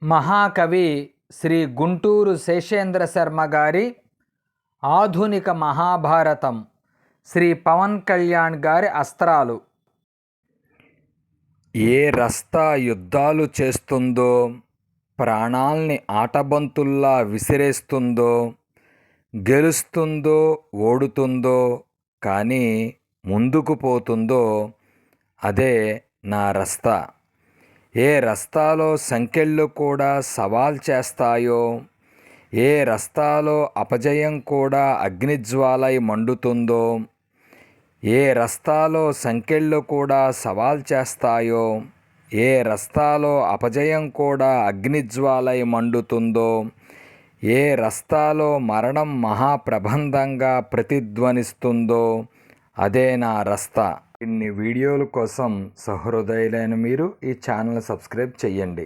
మహాకవి శ్రీ గుంటూరు శేషేంద్ర శర్మ గారి ఆధునిక మహాభారతం శ్రీ పవన్ కళ్యాణ్ గారి అస్త్రాలు. ఏ రస్తా యుద్ధాలు చేస్తుందో, ప్రాణాల్ని ఆటబంతుల్లా విసిరేస్తుందో, గెలుస్తుందో ఓడుతుందో కానీ ముందుకు పోతుందో అదే నా రస్తా. ఏ రస్తాలో సంకెళ్ళు కూడా సవాల్ చేస్తాయో, ఏ రస్తాలో అపజయం కూడా అగ్నిజ్వాలై మండుతుందో, ఏ రస్తాలో సంకెళ్ళు కూడా సవాల్ చేస్తాయో, ఏ రస్తాలో అపజయం కూడా అగ్నిజ్వాలై మండుతుందో, ఏ రస్తాలో మరణం మహాప్రబంధంగా ప్రతిధ్వనిస్తుందో అదే నా రస్తా. ఇన్ని వీడియోల కోసం సహృదయులైన మీరు ఈ ఛానల్ సబ్స్క్రైబ్ చేయండి.